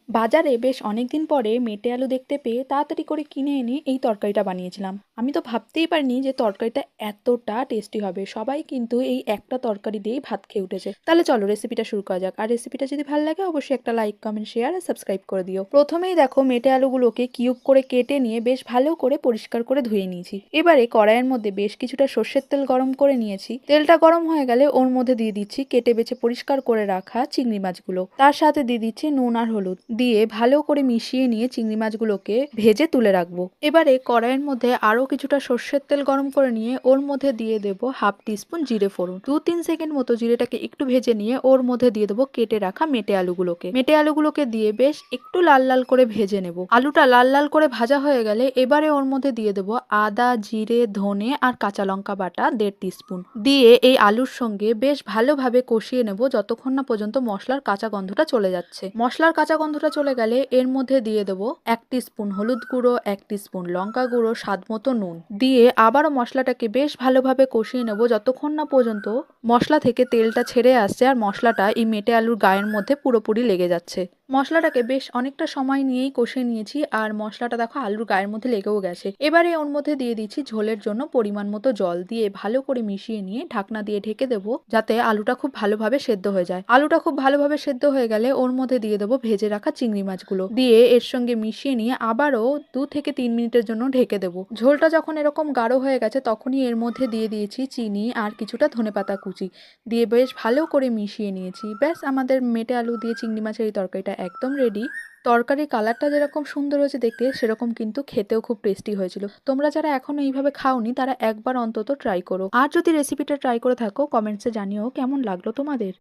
বাজারে বেশ অনেকদিন পরে মেটে আলু দেখতে পেয়ে তাড়াতাড়ি করে কিনে এনে এই তরকারিটা বানিয়েছিলাম। আমি তো ভাবতেই পারিনি যে তরকারিটা এতটা টেস্টি হবে। সবাই কিন্তু এই একটা তরকারি দিয়েই ভাত খেয়ে উঠেছে। তাহলে চলো রেসিপিটা শুরু করা যাক। আর রেসিপিটা যদি ভালো লাগে অবশ্যই একটা লাইক, কমেন্ট, শেয়ার আর সাবস্ক্রাইব করে দিও। প্রথমেই দেখো মেটে আলুগুলোকে কিউব করে কেটে নিয়ে বেশ ভালো করে পরিষ্কার করে ধুয়ে নিয়েছি। এবারে কড়াইয়ের মধ্যে বেশ কিছুটা সর্ষের তেল গরম করে নিয়েছি। তেলটা গরম হয়ে গেলে ওর মধ্যে দিয়ে দিচ্ছি কেটে বেছে পরিষ্কার করে রাখা চিংড়ি মাছগুলো। তার সাথে দিয়ে দিচ্ছি নুন আর হলুদ দিয়ে ভালো করে মিশিয়ে নিয়ে চিংড়ি মাছগুলোকে ভেজে তুলে রাখবো। এবারে কড়াইয়ের মধ্যে আরো কিছুটা সর্ষের তেল গরম করে নিয়ে ওর মধ্যে দিয়ে দেবো হাফ টিস্পুন জিরে ফোড়ন। 2-3 সেকেন্ড মতো জিরেটাকে একটু ভেজে নিয়ে ওর মধ্যে দিয়ে দেবো কেটে রাখা মেটে আলুগুলোকে দিয়ে বেশ একটু লাল লাল করে ভেজে নেব। আলুটা লাল লাল করে ভাজা হয়ে গেলে এবারে ওর মধ্যে দিয়ে দেবো আদা, জিরে, ধনে আর কাঁচা লঙ্কা বাটা 1.5 টিস্পুন দিয়ে এই আলুর সঙ্গে বেশ ভালোভাবে কষিয়ে নেব যতক্ষণ না পর্যন্ত মশলার কাঁচা গন্ধটা চলে যাচ্ছে। মশলার কাঁচা গন্ধটা চলে গেলে এর মধ্যে দিয়ে দেবো 1 টিস্পুন হলুদ গুঁড়ো, 1 টিস্পুন লঙ্কা গুঁড়ো, স্বাদ মতো নুন দিয়ে আবারও মশলাটাকে বেশ ভালোভাবে কষিয়ে নেব যতক্ষণ না পর্যন্ত মশলা থেকে তেলটা ছেড়ে আসছে আর মশলাটা এই মেটে আলুর গায়ের মধ্যে পুরোপুরি লেগে যাচ্ছে। মশলাটাকে বেশ অনেকটা সময় নিয়েই কষিয়ে নিয়েছি আর মশলাটা দেখো আলুর গায়ের মধ্যে লেগেও গেছে। এবারে ওর মধ্যে দিয়ে দিচ্ছি ঝোলের জন্য পরিমাণ মতো জল দিয়ে ভালো করে মিশিয়ে নিয়ে ঢাকনা দিয়ে ঢেকে দেবো যাতে আলুটা খুব ভালোভাবে সেদ্ধ হয়ে যায়। আলুটা খুব ভালোভাবে সেদ্ধ হয়ে গেলে ওর মধ্যে দিয়ে দেবো ভেজে রাখা চিংড়ি মাছগুলো দিয়ে এর সঙ্গে মিশিয়ে নিয়ে আবারও 2 থেকে 3 মিনিটের জন্য ঢেকে দেবো। ঝোলটা যখন এরকম গাঢ় হয়ে গেছে তখনই এর মধ্যে দিয়ে দিয়েছি চিনি আর কিছুটা ধনেপাতা কুচি দিয়ে বেশ ভালো করে মিশিয়ে নিয়েছি। ব্যাস আমাদের মেটে আলু দিয়ে চিংড়ি মাছের এই তরকারিটা একদম রেডি। তরকারির কালারটা যেরকম সুন্দর হয়েছে দেখতে সেরকম কিন্তু খেতেও খুব টেস্টি হয়েছিল। তোমরা যারা এখনো এইভাবে খাওনি তারা একবার অন্তত ট্রাই করো। আর যদি রেসিপিটা ট্রাই করে থাকো কমেন্টসে জানিও কেমন লাগলো তোমাদের।